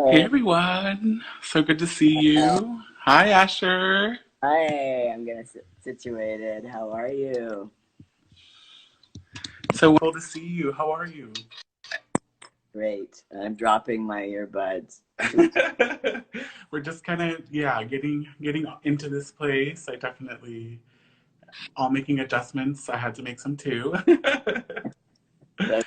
Hey Hi. everyone, so good to see you. Hi Asher. Hi, I'm gonna sit situated. How are you? So wonderful to see you. How are you? Great. I'm dropping my earbuds. We're just kind of getting into this place. I definitely all making adjustments. I had to make some too. So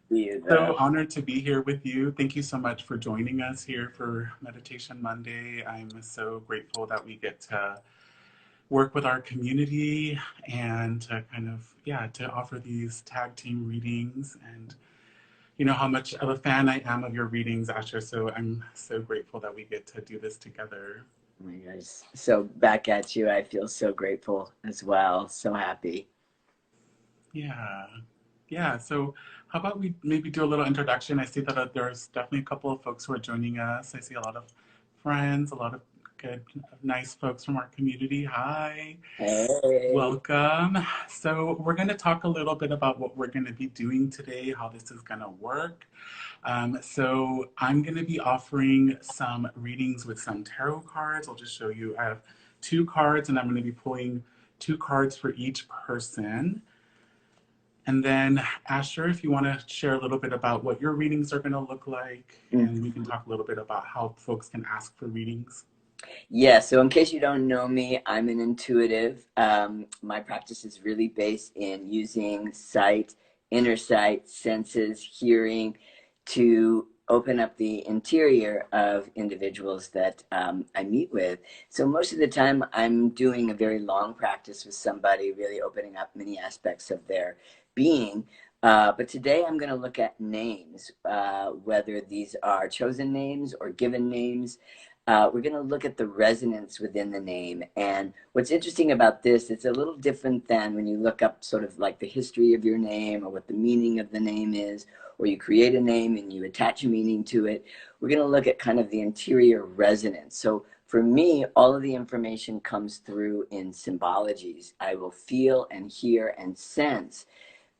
see you So though. honored to be here with you. Thank you so much for joining us here for Meditation Monday. I'm so grateful that we get to work with our community and to kind of to offer these tag team readings. And you know how much of a fan I am of your readings, Asher, so I'm so grateful that we get to do this together. Oh my gosh. So back at you. I feel so grateful as well. So happy. Yeah, so how about we maybe do a little introduction? I see that there's definitely a couple of folks who are joining us. I see a lot of friends, a lot of good nice folks from our community. Hi. Hey. Welcome. So, we're going to talk a little bit about what we're going to be doing today, how this is going to work. So, I'm going to be offering some readings with some tarot cards. I'll just show you. I have two cards, and I'm going to be pulling two cards for each person. And then, Asher, if you want to share a little bit about what your readings are going to look like, and we can Mhm. talk a little bit about how folks can ask for readings. Yeah, so in case you don't know me, I'm an intuitive. My practice is really based in using sight, inner sight, senses, hearing to open up the interior of individuals that I meet with. So most of the time, I'm doing a very long practice with somebody, really opening up many aspects of their being. But today I'm going to look at names, whether these are chosen names or given names. We're going to look at the resonance within the name. And what's interesting about this, it's a little different than when you look up sort of like the history of your name or what the meaning of the name is, or you create a name and you attach a meaning to it. We're going to look at kind of the interior resonance. So for me, all of the information comes through in symbologies. I will feel and hear and sense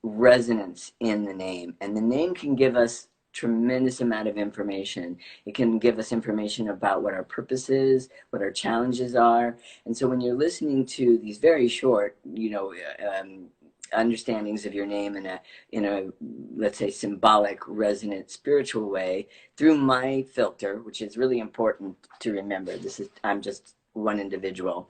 resonance in the name, and the name can give us tremendous amount of information. It can give us information about what our purpose is, what our challenges are. And so when you're listening to these very short, understandings of your name in a let's say symbolic, resonant, spiritual way through my filter, which is really important to remember. This is I'm just one individual.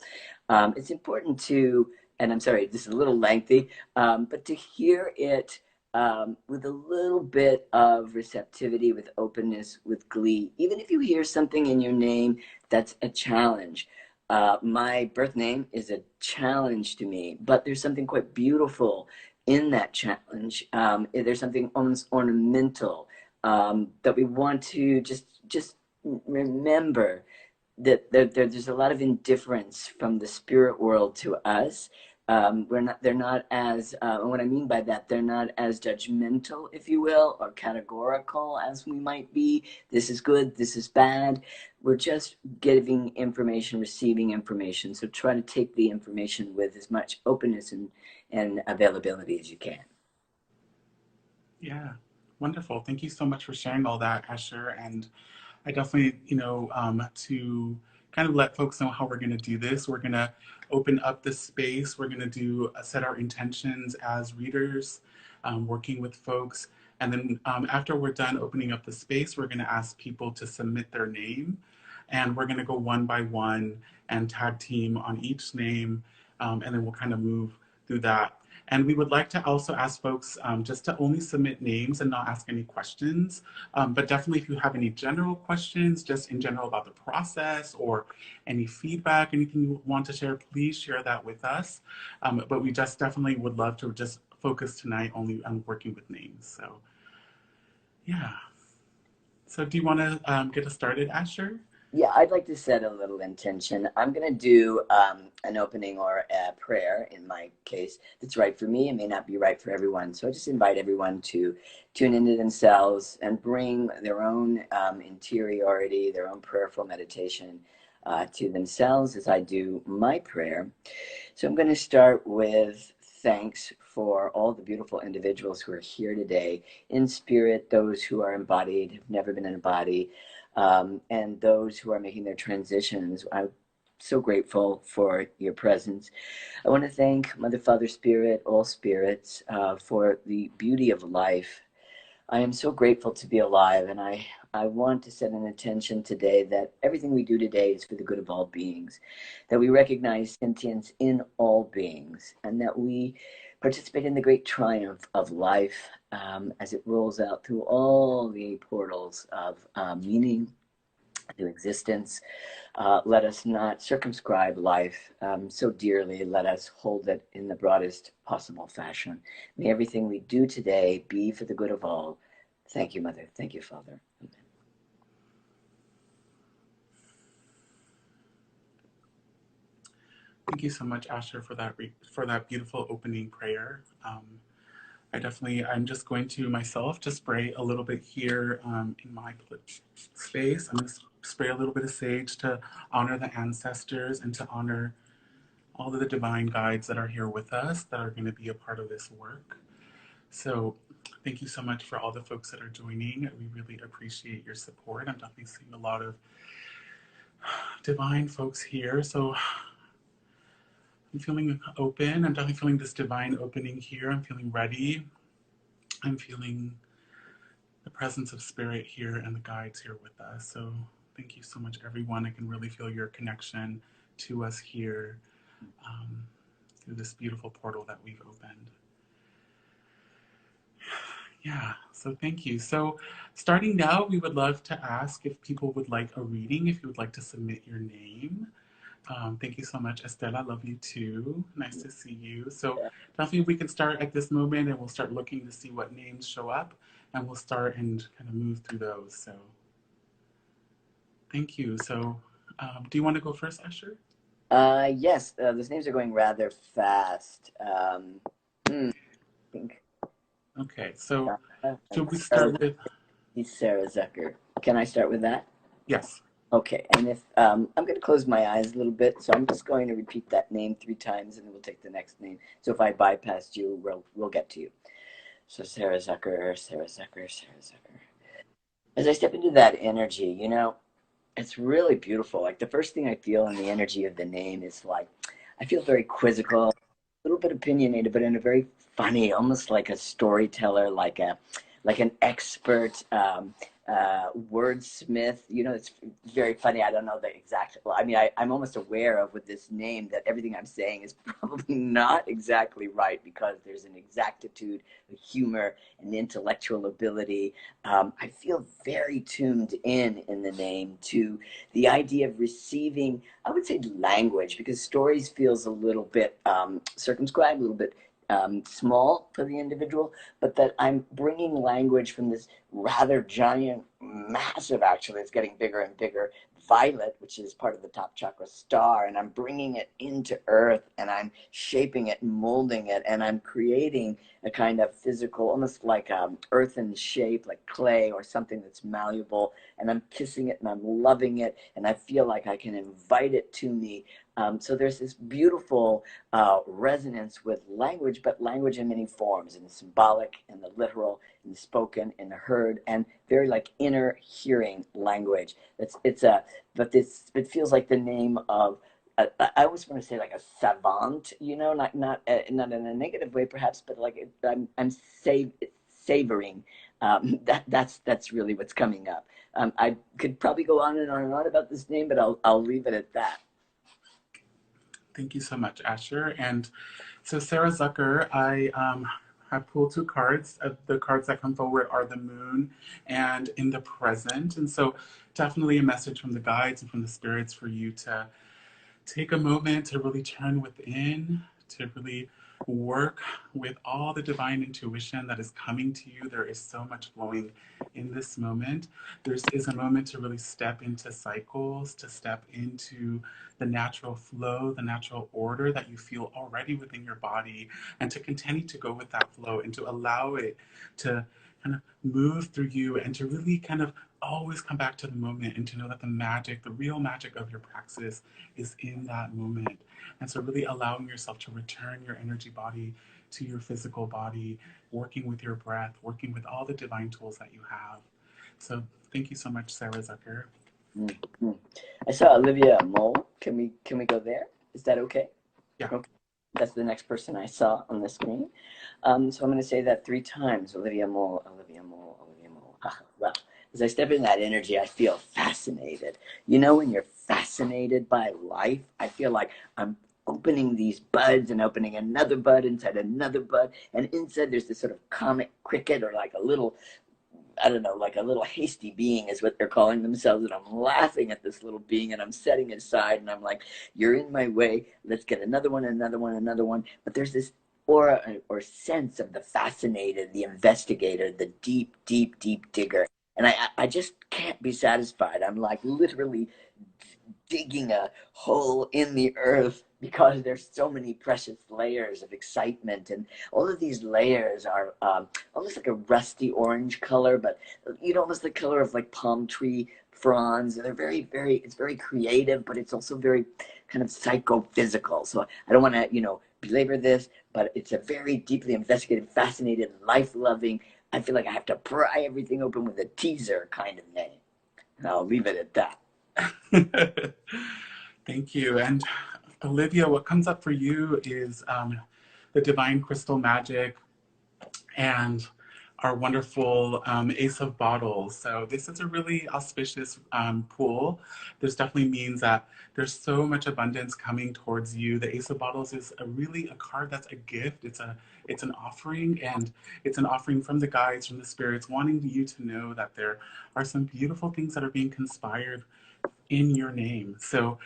It's important to, and I'm sorry, this is a little lengthy, but to hear it with a little bit of receptivity, with openness, with glee, even if you hear something in your name that's a challenge. My birth name is a challenge to me, but there's something quite beautiful in that challenge. There's something almost ornamental that we want to just remember that there's a lot of indifference from the spirit world to us. They're not as, and what I mean by that, they're not as judgmental, if you will, or categorical as we might be. This is good, this is bad. We're just giving information, receiving information. So try to take the information with as much openness and availability as you can. Yeah, wonderful. Thank you so much for sharing all that, Asher. And I definitely, to kind of let folks know how we're going to do this, we're going to open up the space. We're going to do set our intentions as readers, working with folks. And then after we're done opening up the space, we're going to ask people to submit their name. And we're going to go one by one and tag team on each name. And then we'll kind of move through that. And we would like to also ask folks just to only submit names and not ask any questions. But definitely, if you have any general questions, just in general about the process or any feedback, anything you want to share, please share that with us. But we just definitely would love to just focus tonight only on working with names. So, yeah. So, do you want to get us started, Asher? Yeah, I'd like to set a little intention. I'm going to do an opening or a prayer in my case that's right for me. It may not be right for everyone. So I just invite everyone to tune into themselves and bring their own interiority, their own prayerful meditation to themselves as I do my prayer. So I'm going to start with thanks for all the beautiful individuals who are here today in spirit, those who are embodied, have never been in a body, and those who are making their transitions. I'm so grateful for your presence. I want to thank Mother, Father, Spirit, all spirits, for the beauty of life. I am so grateful to be alive, and I want to set an intention today that everything we do today is for the good of all beings, that we recognize sentience in all beings, and that we participate in the great triumph of life as it rolls out through all the portals of meaning to existence. Let us not circumscribe life so dearly. Let us hold it in the broadest possible fashion. May everything we do today be for the good of all. Thank you, Mother. Thank you, Father. Amen. Thank you so much, Asher, for that beautiful opening prayer. I'm just going to myself just spray a little bit here in my space. I'm going to spray a little bit of sage to honor the ancestors and to honor all of the divine guides that are here with us that are going to be a part of this work. So thank you so much for all the folks that are joining. We really appreciate your support. I'm definitely seeing a lot of divine folks here. So I'm feeling open. I'm definitely feeling this divine opening here. I'm feeling ready. I'm feeling the presence of spirit here and the guides here with us. So thank you so much, everyone. I can really feel your connection to us here through this beautiful portal that we've opened. Yeah, so thank you. So starting now, we would love to ask if people would like a reading, if you would like to submit your name. Thank you so much, Estella. Love you too. Nice to see you. So definitely we can start at this moment and we'll start looking to see what names show up and we'll start and kind of move through those. So thank you. So do you want to go first, Asher? Yes, those names are going rather fast. I think Okay, so should we Sarah, start with, Sarah Zucker. Can I start with that? yes. Okay, and if I'm going to close my eyes a little bit, so I'm just going to repeat that name 3 times, and then we'll take the next name. So if I bypassed you, we'll get to you. So Sarah Zucker, Sarah Zucker, Sarah Zucker. As I step into that energy, it's really beautiful. Like the first thing I feel in the energy of the name is like I feel very quizzical, a little bit opinionated, but in a very funny, almost like a storyteller, like an expert wordsmith. It's very funny. I don't know the exact. Well, I mean, I'm almost aware of with this name that everything I'm saying is probably not exactly right because there's an exactitude, a humor, an intellectual ability. I feel very tuned in the name to the idea of receiving, I would say, language, because stories feels a little bit circumscribed, a little bit small for the individual, but that I'm bringing language from this rather giant, massive, actually, it's getting bigger and bigger, violet, which is part of the top chakra star, and I'm bringing it into earth, and I'm shaping it, molding it, and I'm creating a kind of physical, almost like earthen shape, like clay or something that's malleable, and I'm kissing it, and I'm loving it, and I feel like I can invite it to me. So there's this beautiful resonance with language, but language in many forms, in the symbolic, in the literal, in the spoken, in the heard, and very like inner hearing language. It feels like the name of. I always want to say like a savant, not in a negative way perhaps, but like I'm savoring. That's really what's coming up. I could probably go on and on and on about this name, but I'll leave it at that. Thank you so much, Asher. And so Sarah Zucker, I have pulled 2 cards. The cards that come forward are the moon and in the present. And so definitely a message from the guides and from the spirits for you to take a moment to really turn within, to really work with all the divine intuition that is coming to you. There is so much flowing in this moment. There is a moment to really step into cycles, to step into the natural flow, the natural order that you feel already within your body, and to continue to go with that flow and to allow it to kind of move through you and to really kind of always come back to the moment and to know that the magic, the real magic of your praxis is in that moment. And so really allowing yourself to return your energy body to your physical body, working with your breath, working with all the divine tools that you have. So thank you so much, Sarah Zucker. Mm-hmm. I saw Olivia Mole. Can we go there? Is that okay? Yeah. Okay. That's the next person I saw on the screen. So I'm going to say that 3 times. Olivia Mole, Olivia Mole, Olivia Mole. Well, as I step in that energy, I feel fascinated. You know, when you're fascinated by life, I feel like I'm opening these buds and opening another bud inside another bud. And inside there's this sort of comic cricket or like a little, I don't know, like a little hasty being is what they're calling themselves. And I'm laughing at this little being and I'm setting it aside and I'm like, you're in my way. Let's get another one, another one, another one. But there's this aura or sense of the fascinated, the investigator, the deep, deep, deep digger. And I just can't be satisfied. I'm like literally digging a hole in the earth because there's so many precious layers of excitement, and all of these layers are almost like a rusty orange color, but almost the color of like palm tree fronds. They're very, it's very creative, but it's also very kind of psychophysical. So I don't want to belabor this, but it's a very deeply investigative, fascinated, life-loving, I feel like I have to pry everything open with a teaser kind of name, and I'll leave it at that. Thank you. And Olivia, what comes up for you is the Divine Crystal Magic and our wonderful Ace of Bottles. So this is a really auspicious pool. This definitely means that there's so much abundance coming towards you. The Ace of Bottles is really a card that's a gift. It's an offering, and it's an offering from the guides, from the spirits, wanting you to know that there are some beautiful things that are being conspired in your name. So,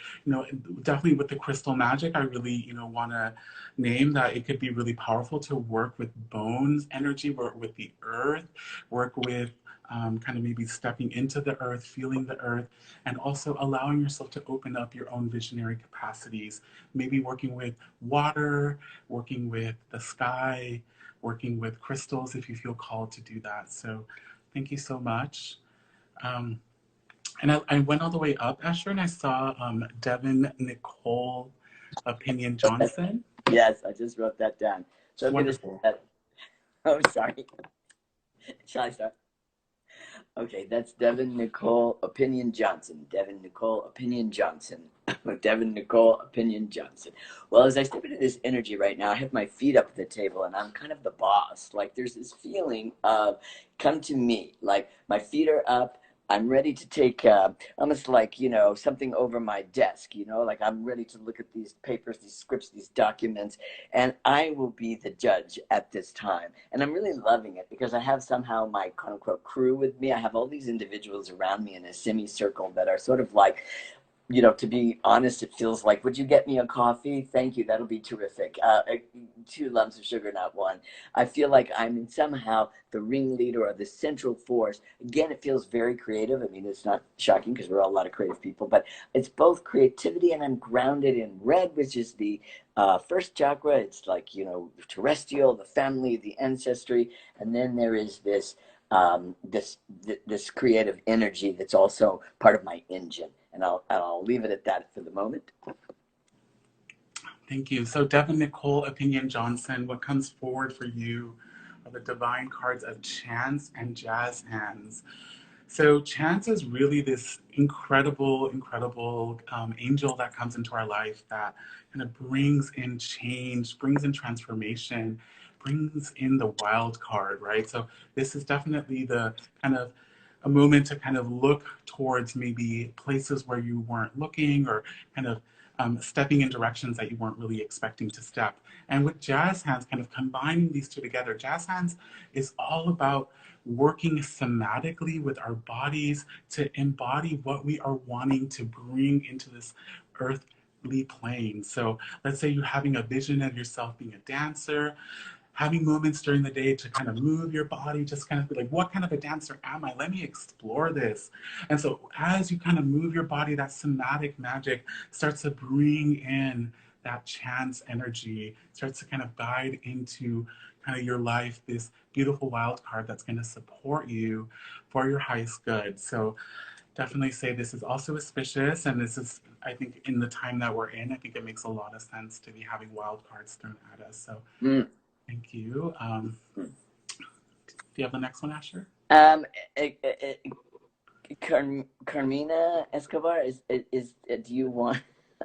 definitely with the crystal magic, I really, want to name that it could be really powerful to work with bones energy, work with the earth, work with kind of maybe stepping into the earth, feeling the earth, and also allowing yourself to open up your own visionary capacities. Maybe working with water, working with the sky, working with crystals if you feel called to do that. So, thank you so much. Um, and I went all the way up, Asher, and I saw Devin Nicole Opinion Johnson. Yes, I just wrote that down. So I'm going to say Wonderful. that. Oh, sorry. Shall I start? Okay, that's Devin Nicole Opinion Johnson. Devin Nicole Opinion Johnson. Devin Nicole Opinion Johnson. Well, as I step into this energy right now, I have my feet up at the table and I'm kind of the boss. Like there's this feeling of come to me. Like my feet are up. I'm ready to take almost like, something over my desk, like I'm ready to look at these papers, these scripts, these documents, and I will be the judge at this time. And I'm really loving it because I have somehow my quote unquote crew with me. I have all these individuals around me in a semicircle that are sort of like, to be honest, it feels like, would you get me a coffee? Thank you. That'll be terrific. 2 lumps of sugar, not one. I feel like I'm somehow the ringleader or the central force. Again, it feels very creative. I mean, it's not shocking because we're all a lot of creative people, but it's both creativity and I'm grounded in red, which is the first chakra. It's like, terrestrial, the family, the ancestry. And then there is this creative energy that's also part of my engine, and I'll leave it at that for the moment. Thank you. So, Devin Nicole Opinion Johnson, what comes forward for you are the divine cards of chance and jazz hands. So, chance is really this incredible angel that comes into our life that kind of brings in change, brings in transformation, brings in the wild card, right? So, this is definitely the kind of a moment to kind of look towards maybe places where you weren't looking or kind of stepping in directions that you weren't really expecting to step. And with jazz hands, kind of combining these two together, jazz hands is all about working somatically with our bodies to embody what we are wanting to bring into this earthly plane. So let's say you're having a vision of yourself being a dancer, having moments during the day to kind of move your body, just kind of be like, what kind of a dancer am I? Let me explore this. And so as you kind of move your body, that somatic magic starts to bring in that chance energy, starts to kind of guide into kind of your life, this beautiful wild card that's going to support you for your highest good. So definitely say this is also auspicious, and this is, I think, in the time that we're in, I think it makes a lot of sense to be having wild cards thrown at us. So Mm. thank you. Do you have the next one, Asher? Um, eh, eh, eh, Carmina Escobar do you want?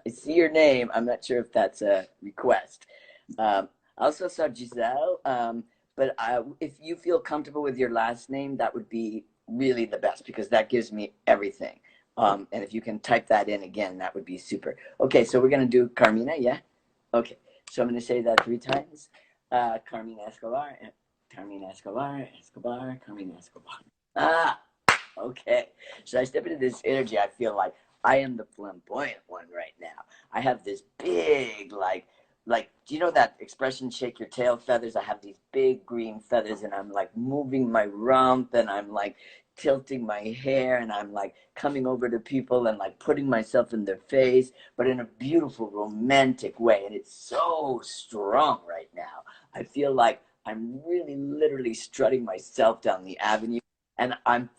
I see your name. I'm not sure if that's a request. I also saw Giselle, but if you feel comfortable with your last name, that would be really the best because that gives me everything. And if you can type that in again, that would be super. Okay, so we're gonna do Carmina, yeah? Okay, so I'm gonna say that 3 times. Carmina Escobar, Carmina Escobar, Escobar, Carmina Escobar. Ah, okay. So I step into this energy. I feel like I am the flamboyant one right now. I have this big, do you know that expression, shake your tail feathers? I have these big green feathers and I'm like moving my rump and I'm like tilting my hair and I'm like coming over to people and like putting myself in their face, but in a beautiful, romantic way. And it's so strong right now. I feel like I'm really literally strutting myself down the avenue and I'm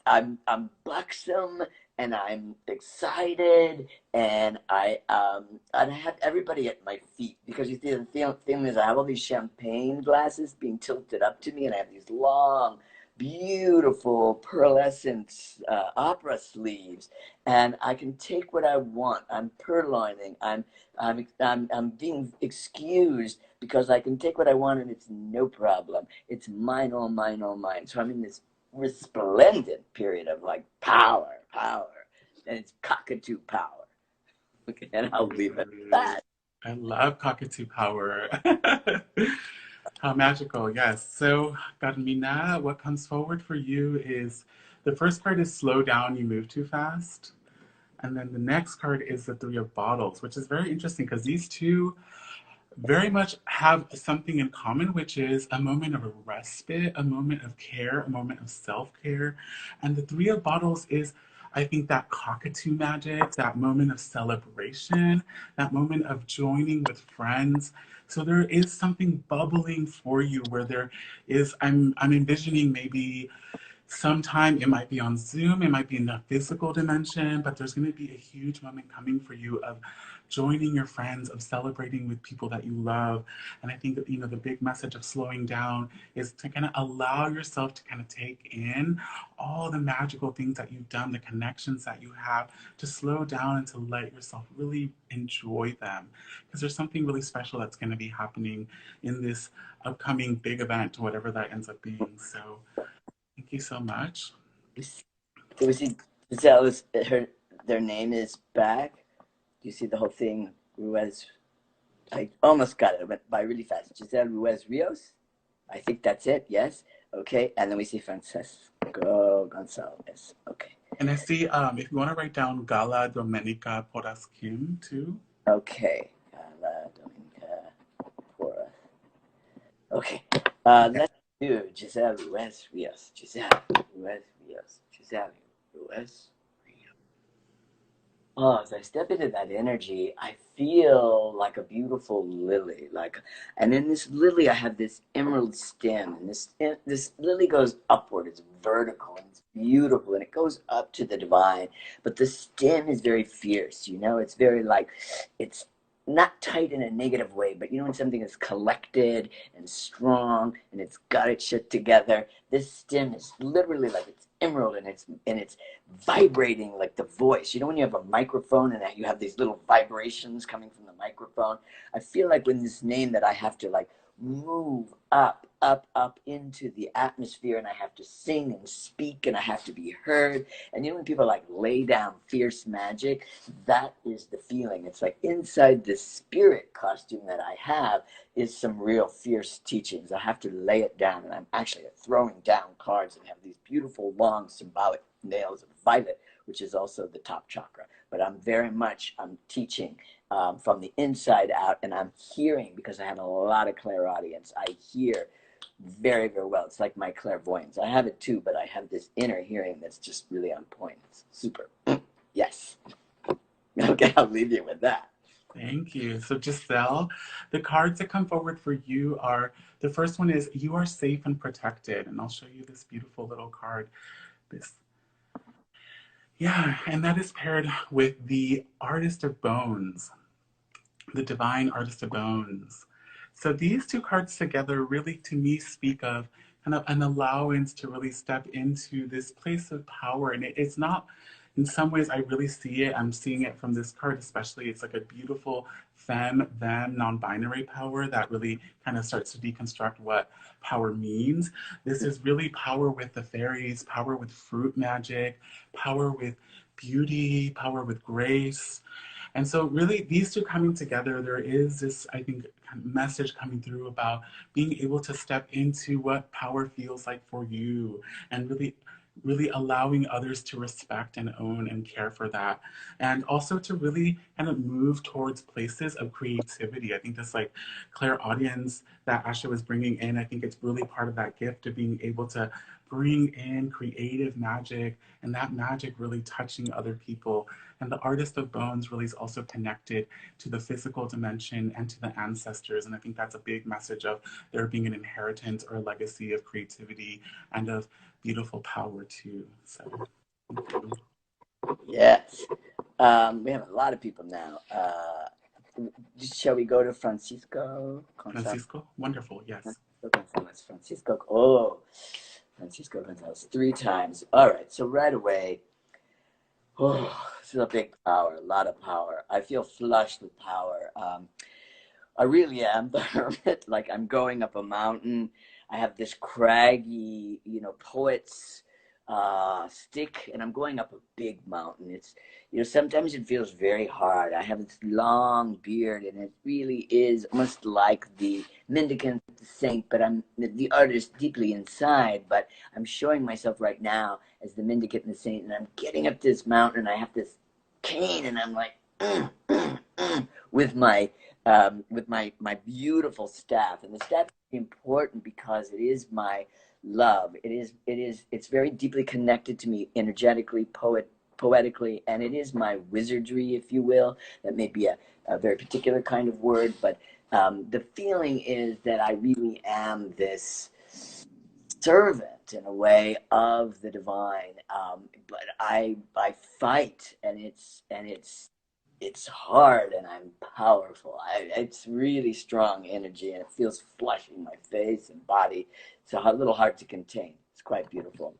buxom and I'm excited and I have everybody at my feet because you see the thing is I have all these champagne glasses being tilted up to me and I have these long beautiful pearlescent opera sleeves and I can take what I want. I'm purloining. I'm being excused because I can take what I want and it's no problem. It's mine, all mine, all mine. So I'm in this resplendent period of like power, and it's cockatoo power. Okay, and I'll leave it at that. I love cockatoo power. How magical, yes. So, Carmina, what comes forward for you is the first card is slow down, you move too fast. And then the next card is the Three of Bottles, which is very interesting because these two very much have something in common, which is a moment of a respite, a moment of care, a moment of self care. And the Three of Bottles is, I think, that cockatoo magic, that moment of celebration, that moment of joining with friends. So there is something bubbling for you where there is, I'm envisioning maybe sometime it might be on Zoom, it might be in a physical dimension, but there's going to be a huge moment coming for you of joining your friends, of celebrating with people that you love. And I think that, the big message of slowing down is to kind of allow yourself to kind of take in all the magical things that you've done, the connections that you have, to slow down and to let yourself really enjoy them. Because there's something really special that's going to be happening in this upcoming big event, whatever that ends up being. So, thank you so much. So we see Giselle's their name is back. Do you see the whole thing? Ruiz, I almost got it. I went by really fast. Giselle Ruiz Rios. I think that's it. Yes. Okay. And then we see Francesco Gonzalez. Okay. And I see if you want to write down Gala Domenica Porras Kim too. Okay. Dominica Porras. Okay. Let's do Giselle Ruiz Rios. Giselle Ruiz Rios. Giselle Ruiz. Oh, as I step into that energy, I feel like a beautiful lily. And in this lily, I have this emerald stem, and this lily goes upward. It's vertical and it's beautiful, and it goes up to the divine. But the stem is very fierce. It's very it's not tight in a negative way, but when something is collected and strong and it's got its shit together. This stem is literally like it's emerald and it's vibrating like the voice. When you have a microphone and that you have these little vibrations coming from the microphone. I feel like with this name that I have to like move up into the atmosphere and I have to sing and speak and I have to be heard. And when people like lay down fierce magic, that is the feeling. It's like inside the spirit costume that I have is some real fierce teachings. I have to lay it down and I'm actually throwing down cards and have these beautiful long symbolic nails of violet, which is also the top chakra. But I'm teaching from the inside out, and I'm hearing because I have a lot of clairaudience. I hear very, very well. It's like my clairvoyance. I have it too, but I have this inner hearing that's just really on point. It's super. Yes. Okay, I'll leave you with that. Thank you. So, Giselle, the cards that come forward for you are, the first one is you are safe and protected. And I'll show you this beautiful little card. This, yeah, and that is paired with the Artist of Bones, the Divine Artist of Bones. So these two cards together really, to me, speak of an allowance to really step into this place of power. And it's not, in some ways, I really see it. I'm seeing it from this card, especially. It's like a beautiful femme, them, non binary power that really kind of starts to deconstruct what power means. This is really power with the fairies, power with fruit magic, power with beauty, power with grace. And so, really, these two coming together, there is this, I think, kind of message coming through about being able to step into what power feels like for you and really allowing others to respect and own and care for that. And also to really kind of move towards places of creativity. I think this like clairaudience that Asha was bringing in, I think it's really part of that gift of being able to bring in creative magic and that magic really touching other people. And the artist of bones really is also connected to the physical dimension and to the ancestors. And I think that's a big message of there being an inheritance or a legacy of creativity and of beautiful power too. So thank you. Yes. We have a lot of people now. Shall we go to Francisco? Francisco, wonderful, yes. Francisco. Oh, Francisco Gonzalez 3 times. All right. So right away, oh, this is a big power, a lot of power. I feel flushed with power. I really am the hermit. Like I'm going up a mountain. I have this craggy, poet's stick, and I'm going up a big mountain. It's, sometimes it feels very hard. I have this long beard, and it really is almost like the mendicant, the saint, but I'm the artist deeply inside. But I'm showing myself right now as the mendicant and the saint, and I'm getting up this mountain, and I have this cane, and I'm like, with my beautiful staff. And the staff is important because it is my love. It's very deeply connected to me energetically, poetically, and it is my wizardry, if you will. That may be a very particular kind of word, but the feeling is that I really am this servant in a way of the divine, but I fight, and it's hard, and I'm powerful. It's really strong energy, and it feels flushing my face and body. It's a little hard to contain. It's quite beautiful.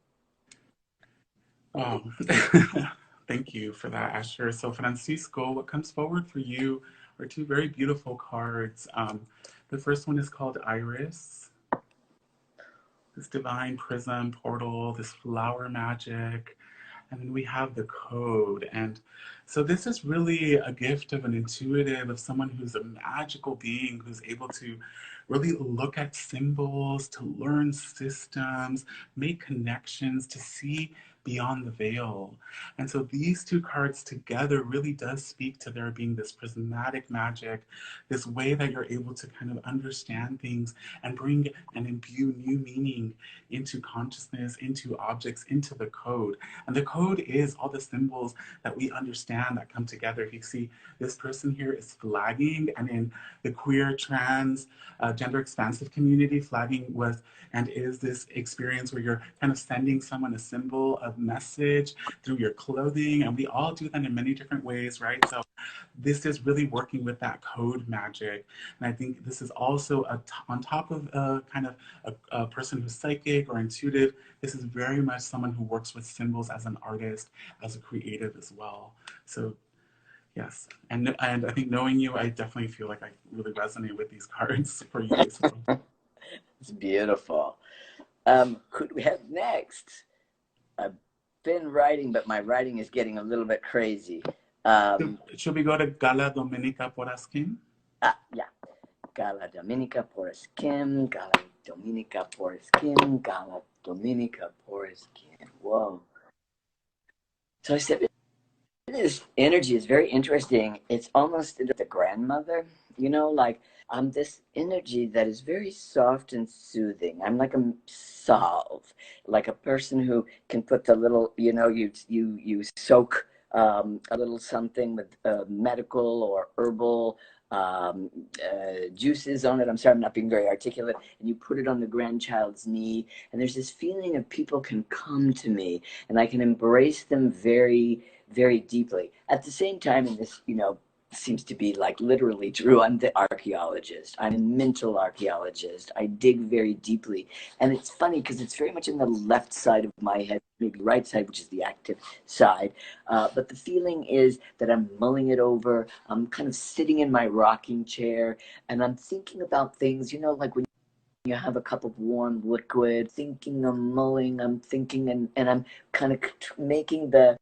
Wow. Thank you for that, Asher. So, Francisco, what comes forward for you are two very beautiful cards. The first one is called Iris, this divine prism portal, this flower magic. And then we have the code. And so this is really a gift of an intuitive, of someone who's a magical being who's able to really look at symbols, to learn systems, make connections, to see beyond the veil. And so these two cards together really does speak to there being this prismatic magic, this way that you're able to kind of understand things and bring and imbue new meaning into consciousness, into objects, into the code. And the code is all the symbols that we understand that come together. If you see this person here is flagging, and in the queer, trans, gender expansive community, flagging was and is this experience where you're kind of sending someone a symbol, a message through your clothing. And we all do that in many different ways, right? So this is really working with that code magic. And I think this is also on top of kind of a person who's psychic or intuitive. This is very much someone who works with symbols as an artist, as a creative as well. So yes, and I think knowing you, I definitely feel like I really resonate with these cards for you as well. It's beautiful. Who do we have next? I've been writing, but my writing is getting a little bit crazy. Should we go to Gala Dominica Poraskin? Yeah. Gala Dominica Poraskin, Gala Dominica Poraskin, Gala Dominica Poraskin. Whoa. So I said, this energy is very interesting. It's almost the grandmother, like I'm this energy that is very soft and soothing. I'm like a salve, like a person who can put the little, you soak a little something with medical or herbal juices on it. I'm sorry, I'm not being very articulate. And you put it on the grandchild's knee, and there's this feeling of people can come to me, and I can embrace them very, very deeply. At the same time, in this, seems to be like literally true. I'm the archaeologist. I'm a mental archaeologist. I dig very deeply. And it's funny because it's very much in the left side of my head, maybe right side, which is the active side. But the feeling is that I'm mulling it over. I'm kind of sitting in my rocking chair and I'm thinking about things, you know, like when you have a cup of warm liquid, thinking, I'm mulling, I'm thinking, and I'm kind of making the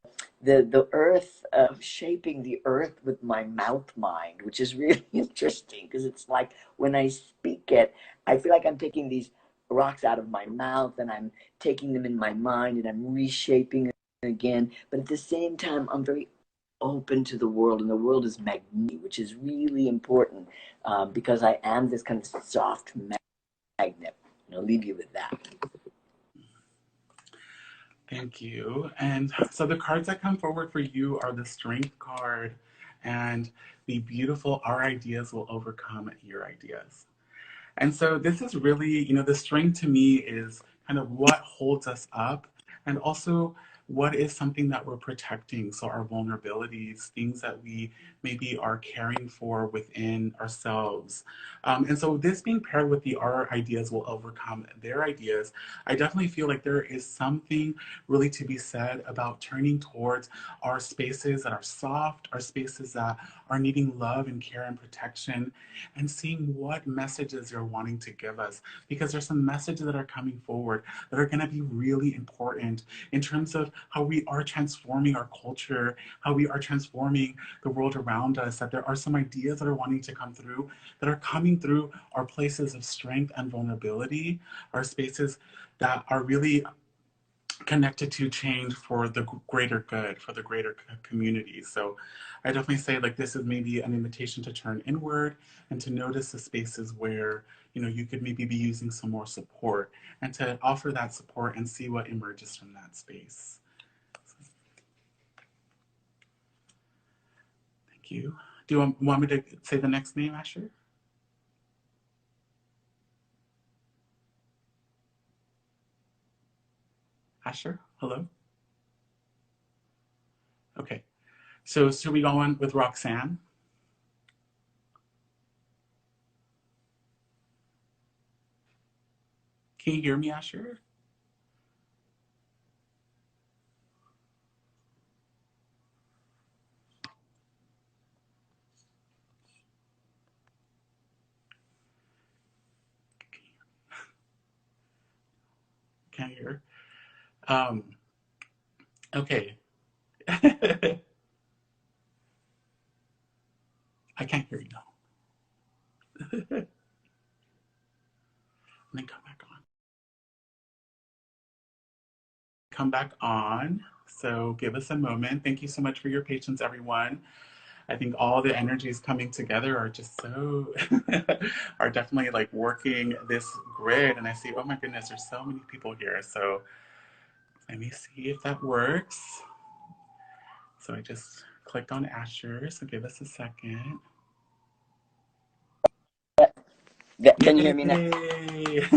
earth, shaping the earth with my mouth mind, which is really interesting because it's like when I speak it, I feel like I'm taking these rocks out of my mouth and I'm taking them in my mind and I'm reshaping it again. But at the same time, I'm very open to the world, and the world is magnetic, which is really important because I am this kind of soft magnet. And I'll leave you with that. Thank you. And so the cards that come forward for you are the Strength card and the beautiful Our Ideas Will Overcome Your Ideas. And so this is really, the strength to me is kind of what holds us up and also what is something that we're protecting. So our vulnerabilities, things that we maybe are caring for within ourselves. And so this being paired with the Our Ideas Will Overcome Their Ideas, I definitely feel like there is something really to be said about turning towards our spaces that are soft, our spaces that are needing love and care and protection, and seeing what messages you're wanting to give us, because there's some messages that are coming forward that are going to be really important in terms of how we are transforming our culture, how we are transforming the world around us, that there are some ideas that are wanting to come through, that are coming through our places of strength and vulnerability, our spaces that are really connected to change for the greater good, for the greater community. So I definitely say like this is maybe an invitation to turn inward and to notice the spaces where you could maybe be using some more support, and to offer that support and see what emerges from that space. So, thank you. Do you want me to say the next name, Asher? Asher, hello. Okay, so should we go on with Roxanne? Can you hear me, Asher? Can't hear. Um, okay. I can't hear you now. And then come back on. Come back on. So give us a moment. Thank you so much for your patience, everyone. I think all the energies coming together are just so, are definitely like working this grid. And I see, oh my goodness, there's so many people here. So let me see if that works. So I just clicked on Asher. So give us a second. Can you hear me now? Yay!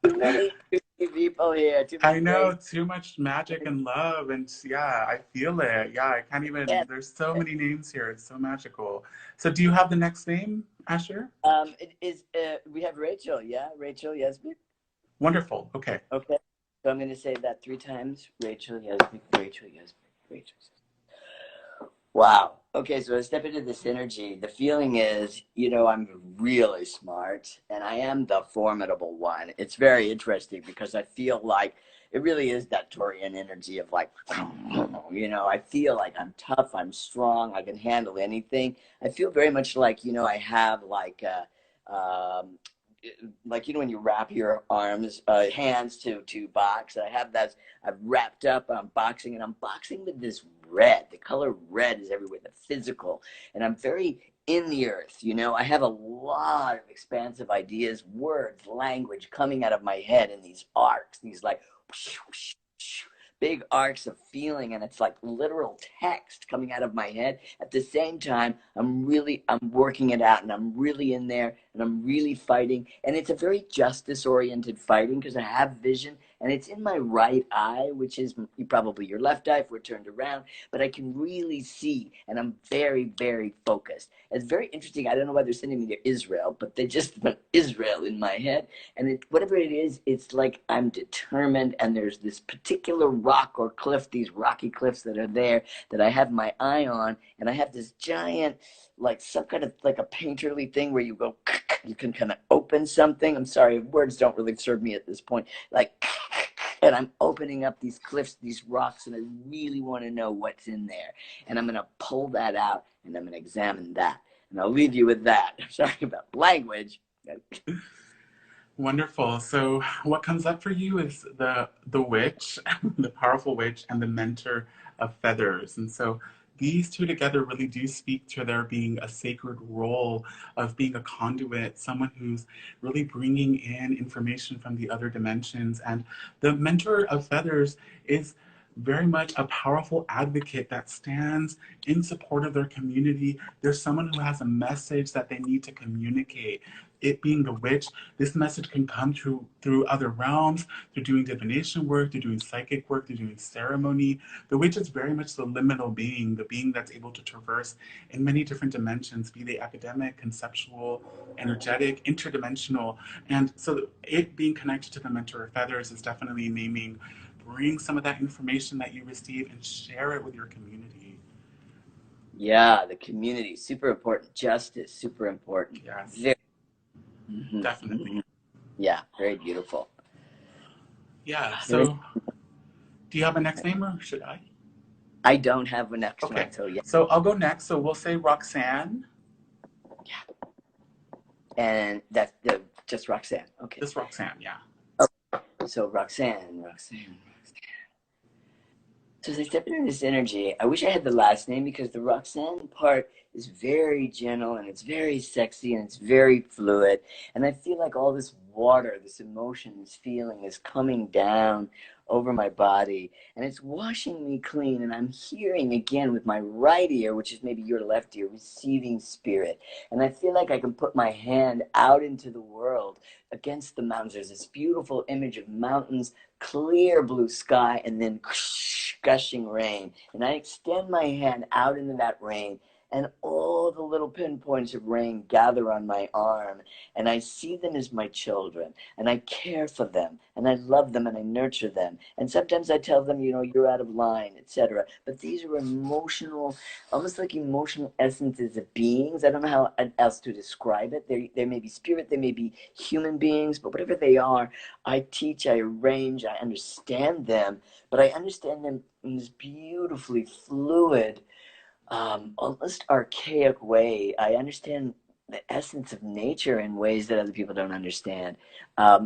Too many people here. Too I many know, great. too much magic and love, and yeah, I feel it. Yeah, I can't even. Yes. There's so many names here. It's so magical. So, do you have the next name, Asher? It is. We have Rachel. Yeah, Rachel Yasmin. Wonderful. Okay. Okay. So I'm going to say that 3 times. Rachel Yasmin. Rachel Yasmin. Rachel. Wow. Okay, so I step into this energy. The feeling is, I'm really smart and I am the formidable one. It's very interesting because I feel like it really is that Taurian energy of like, I feel like I'm tough, I'm strong, I can handle anything. I feel very much like, I have like when you wrap your arms hands to box, I have that. I've wrapped up, I'm boxing, and I'm boxing with this red. The color red is everywhere, the physical, and I'm very in the earth. I have a lot of expansive ideas, words, language coming out of my head in these arcs, these like big arcs of feeling, and it's like literal text coming out of my head. At the same time, I'm working it out, and I'm really in there, and I'm really fighting. And it's a very justice-oriented fighting because I have vision, and it's in my right eye, which is probably your left eye if we're turned around, but I can really see, and I'm very, very focused. It's very interesting. I don't know why they're sending me to Israel, but they just put Israel in my head. And whatever it is, it's like I'm determined, and there's this particular rock or cliff, these rocky cliffs that are there that I have my eye on, and I have this giant, like some kind of like a painterly thing where you go, you can kind of open something. I'm sorry, words don't really serve me at this point. Like, and I'm opening up these cliffs, these rocks, and I really want to know what's in there. And I'm going to pull that out, and I'm going to examine that. And I'll leave you with that. Sorry about language. Wonderful. So what comes up for you is the witch, the powerful witch, and the mentor of feathers. And so these two together really do speak to there being a sacred role of being a conduit, someone who's really bringing in information from the other dimensions. And the mentor of feathers is very much a powerful advocate that stands in support of their community. There's someone who has a message that they need to communicate. It being the witch, this message can come through other realms, through doing divination work, through doing psychic work, through doing ceremony. The witch is very much the liminal being, the being that's able to traverse in many different dimensions, be they academic, conceptual, energetic, interdimensional. And so it being connected to the mentor of feathers is definitely naming, bring some of that information that you receive and share it with your community. Yeah, the community, super important. Justice, super important. Yes, Very, mm-hmm. definitely. Yeah, very beautiful. Yeah, There is, so do you have a next name or should I? I don't have a next Okay, one, so yeah. so I'll go next. So we'll say Roxanne. Yeah. And that's the just Roxanne. Okay. This Roxanne, yeah. So Roxanne. So as I step into this energy, I wish I had the last name because the Roxanne part is very gentle and it's very sexy and it's very fluid. And I feel like all this water, this emotion, this feeling is coming down over my body and it's washing me clean. And I'm hearing again with my right ear, which is maybe your left ear, receiving spirit. And I feel like I can put my hand out into the world against the mountains. There's this beautiful image of mountains, clear blue sky, and then gushing rain. And I extend my hand out into that rain, and all the little pinpoints of rain gather on my arm. And I see them as my children, and I care for them, and I love them, and I nurture them. And sometimes I tell them, you know, you're out of line, etc. But these are emotional, almost like emotional essences of beings. I don't know how else to describe it. They may be spirit, they may be human beings, but whatever they are, I teach, I arrange, I understand them, but I understand them in this beautifully fluid, almost archaic way. I understand the essence of nature in ways that other people don't understand.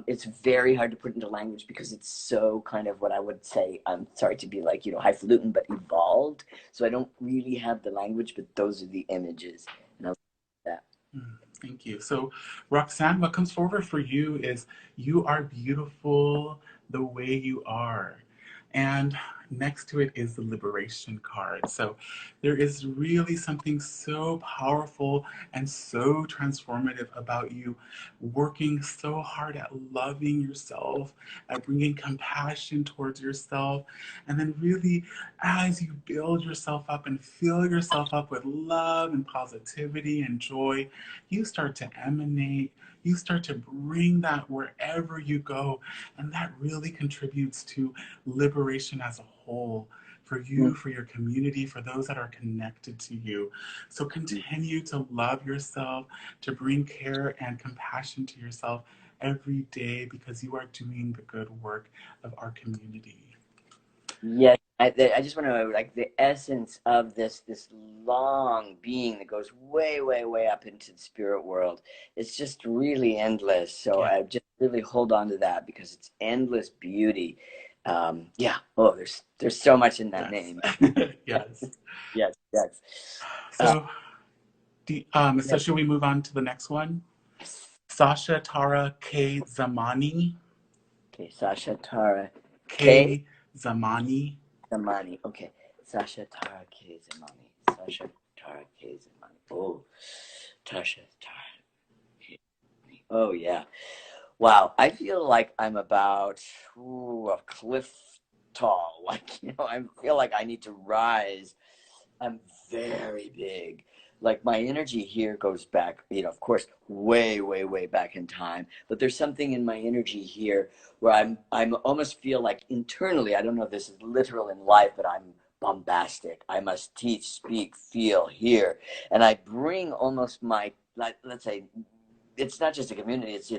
It's very hard to put into language because it's so kind of what I would say, I'm sorry to be like, you know, highfalutin, but evolved. So I don't really have the language, but those are the images. And I like that. Thank you. So, Roxanne, what comes forward for you is you are beautiful the way you are. And next to it is the liberation card. So, there is really something so powerful and so transformative about you working so hard at loving yourself, at bringing compassion towards yourself. And then, really, as you build yourself up and fill yourself up with love and positivity and joy, you start to emanate, you start to bring that wherever you go. And that really contributes to liberation as a whole for you, for your community, for those that are connected to you. So continue to love yourself, to bring care and compassion to yourself every day because you are doing the good work of our community. Yes, I just want to like the essence of this long being that goes way, way, way up into the spirit world. It's just really endless. So Yeah. I just really hold on to that because it's endless beauty. Yeah. Oh, there's so much in that Yes. name. Yes. Yes, yes. Uh, So, so yes. should we move on to the next one? Sasha Tara K. Zamani. Okay, Sasha Tara K. K. Zamani. Zamani. Okay, Sasha Tara K. Zamani. Sasha Tara K. Zamani. Oh, Tasha Tara. Oh, yeah. Wow. I feel like I'm about a cliff tall. Like, I feel like I need to rise. I'm very big. Like my energy here goes back, of course, way, way, way back in time. But there's something in my energy here where I'm almost feel like internally, I don't know if this is literal in life, but I'm bombastic. I must teach, speak, feel, hear. And I bring almost my, like, let's say, it's not just a community, it's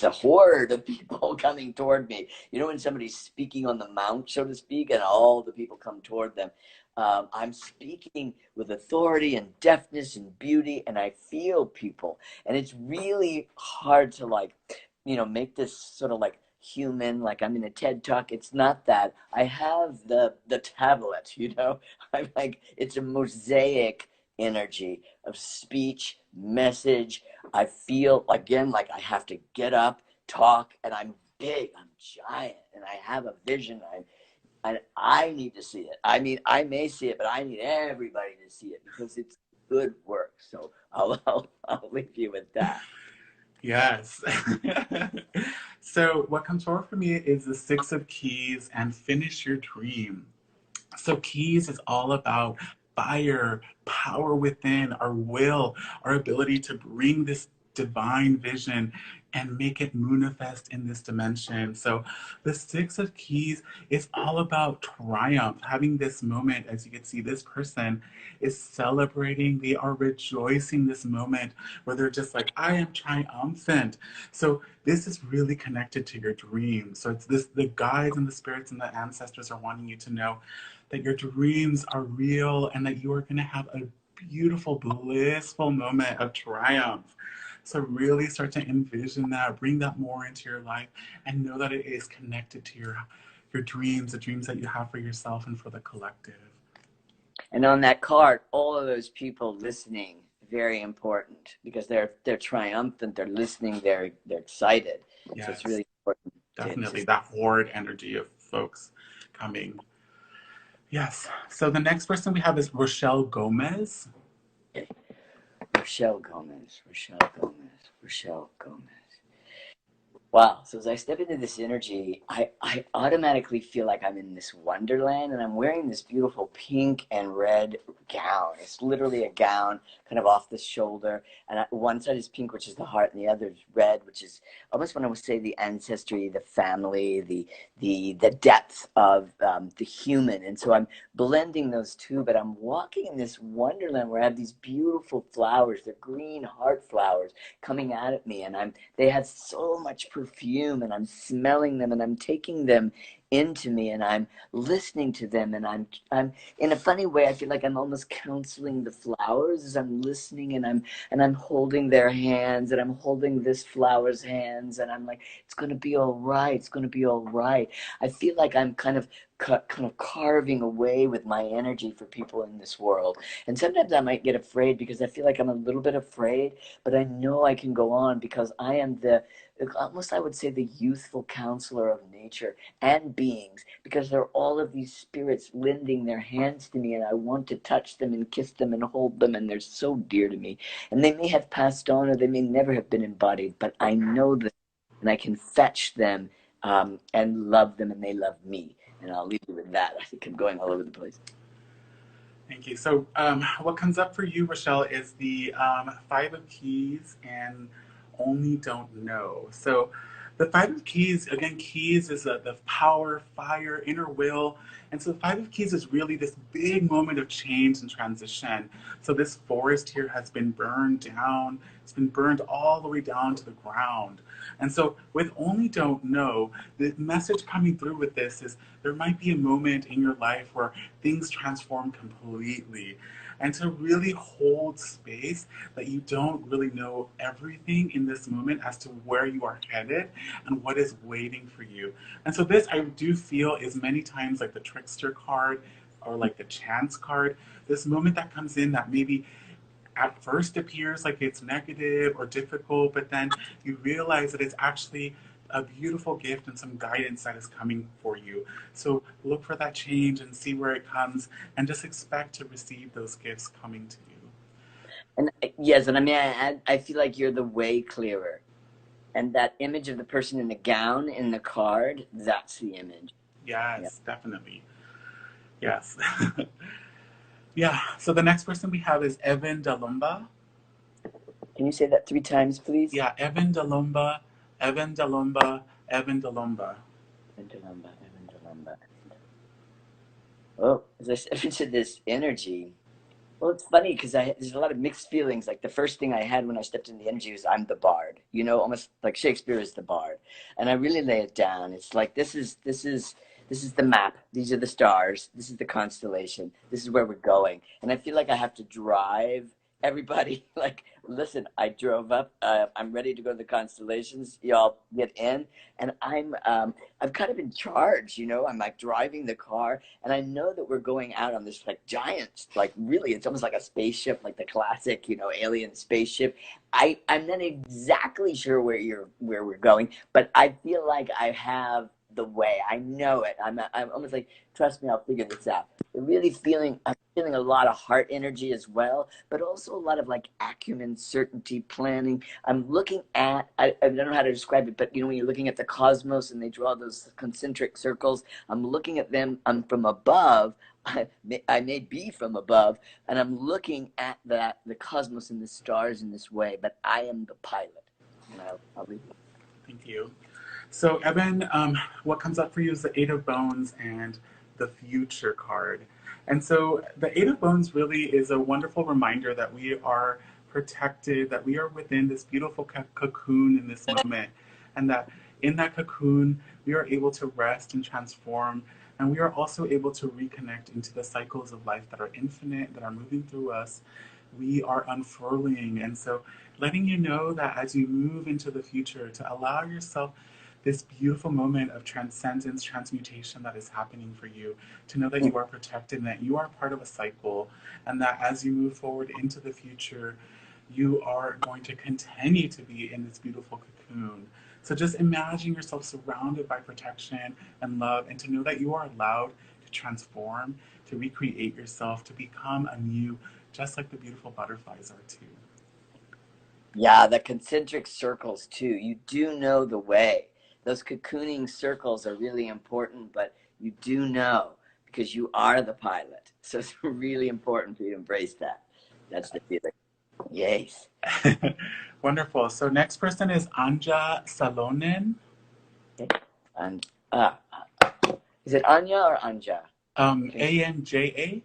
a horde of people coming toward me. When somebody's speaking on the mount, so to speak, and all the people come toward them. I'm speaking with authority and deftness and beauty, and I feel people. And it's really hard to, like, make this sort of like human, like I'm in a TED talk. It's not that. I have the tablet, I'm like, it's a mosaic energy of speech, message. I feel again like I have to get up, talk, and I'm big, I'm giant, and I have a vision. I need to see it. I mean, I may see it, but I need everybody to see it because it's good work. So I'll leave you with that. Yes. So what comes forward for me is the Six of Keys and finish your dream. So keys is all about fire, power within, our will, our ability to bring this divine vision and make it manifest in this dimension. So the Six of Keys is all about triumph, having this moment. As you can see, this person is celebrating, they are rejoicing this moment where they're just like, I am triumphant. So this is really connected to your dreams. So it's this, the guides and the spirits and the ancestors are wanting you to know that your dreams are real and that you are going to have a beautiful, blissful moment of triumph. So really start to envision that, bring that more into your life, and know that it is connected to your dreams, the dreams that you have for yourself and for the collective. And on that card, all of those people listening, very important because they're triumphant, they're listening, they're excited. So it's Yes, really important to definitely that horde energy of folks coming. Yes. So the next person we have is Rochelle Gomez. okay. Rochelle Gomez. Wow. So as I step into this energy, I automatically feel like I'm in this wonderland and I'm wearing this beautiful pink and red gown. It's literally a gown kind of off the shoulder. And one side is pink, which is the heart, and the other is red, which is almost when I would say the ancestry, the family, the depth of the human. And so I'm blending those two, but I'm walking in this wonderland where I have these beautiful flowers, the green heart flowers coming out at me. And they have so much perfume and I'm smelling them and I'm taking them into me and I'm listening to them and I'm in a funny way I feel like I'm almost counseling the flowers as I'm listening and I'm holding their hands and I'm holding this flower's hands and I'm like, it's gonna be all right, it's gonna be all right. I feel like I'm kind of carving away with my energy for people in this world. And sometimes I might get afraid because I feel like I'm a little bit afraid, but I know I can go on because I am almost I would say the youthful counselor of nature and beings because there are all of these spirits lending their hands to me and I want to touch them and kiss them and hold them and they're so dear to me. And they may have passed on or they may never have been embodied, but I know them and I can fetch them and love them and they love me. And I'll leave you with that. I think I'm going all over the place. Thank you. So, what comes up for you, Rochelle, is the Five of Keys and Only Don't Know. So, the Five of Keys, again, keys is the power, fire, inner will. And so, the Five of Keys is really this big moment of change and transition. So, this forest here has been burned down, it's been burned all the way down to the ground. And so, with Only Don't Know, the message coming through with this is there might be a moment in your life where things transform completely. And to really hold space that you don't really know everything in this moment as to where you are headed and what is waiting for you. And so, this I do feel is many times like the trickster card or like the chance card. This moment that comes in that maybe at first appears like it's negative or difficult, but then you realize that it's actually a beautiful gift and some guidance that is coming for you. So look for that change and see where it comes and just expect to receive those gifts coming to you. And yes, and I mean, I feel like you're the way clearer. And that image of the person in the gown in the card, that's the image. Yeah. Yes, definitely. Yes. Yeah. So the next person we have is Evan Dalumba. Can you say that 3 times, please? Yeah, Evan Dalumba, Evan Dalumba, Evan Dalumba. Indalumba, Indalumba. Well, as I said, into this energy. Well, it's funny because there's a lot of mixed feelings. Like the first thing I had when I stepped in the energy was I'm the bard. You know, almost like Shakespeare is the bard, and I really lay it down. It's like this is the map. These are the stars. This is the constellation. This is where we're going. And I feel like I have to drive everybody. Like, listen, I drove up. I'm ready to go to the constellations. Y'all get in, and I'm kind of in charge. You know, I'm like driving the car, and I know that we're going out on this like giant, like really, it's almost like a spaceship, like the classic, you know, alien spaceship. I'm not exactly sure where we're going, but I feel like I have the way. I know it. I'm almost like, trust me, I'll figure this out. I'm feeling a lot of heart energy as well, but also a lot of like acumen, certainty, planning. I'm looking at, I don't know how to describe it, but you know, when you're looking at the cosmos and they draw those concentric circles, I'm looking at them. I'm from above. I may be from above, and I'm looking at the cosmos and the stars in this way, but I am the pilot. And I'll leave it. Thank you. So, Evan, what comes up for you is the Eight of Bones and the Future card. And so, the Eight of Bones really is a wonderful reminder that we are protected, that we are within this beautiful cocoon in this moment, and that in that cocoon, we are able to rest and transform. And we are also able to reconnect into the cycles of life that are infinite, that are moving through us. We are unfurling. And so, letting you know that as you move into the future, to allow yourself this beautiful moment of transcendence, transmutation that is happening for you, to know that you are protected and that you are part of a cycle, and that as you move forward into the future, you are going to continue to be in this beautiful cocoon. So just imagine yourself surrounded by protection and love, and to know that you are allowed to transform, to recreate yourself, to become anew, just like the beautiful butterflies are too. Yeah, the concentric circles too. You do know the way. Those cocooning circles are really important, but you do know because you are the pilot. So it's really important for you to embrace that. That's the feeling. Yes. Wonderful. So next person is Anja Salonen. Okay. And is it Anya or Anja? Anja.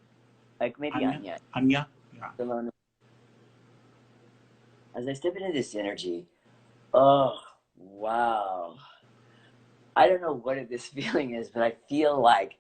Like maybe Anya. Anya. Anya. Yeah. As I step into this energy, oh wow. I don't know what this feeling is, but I feel like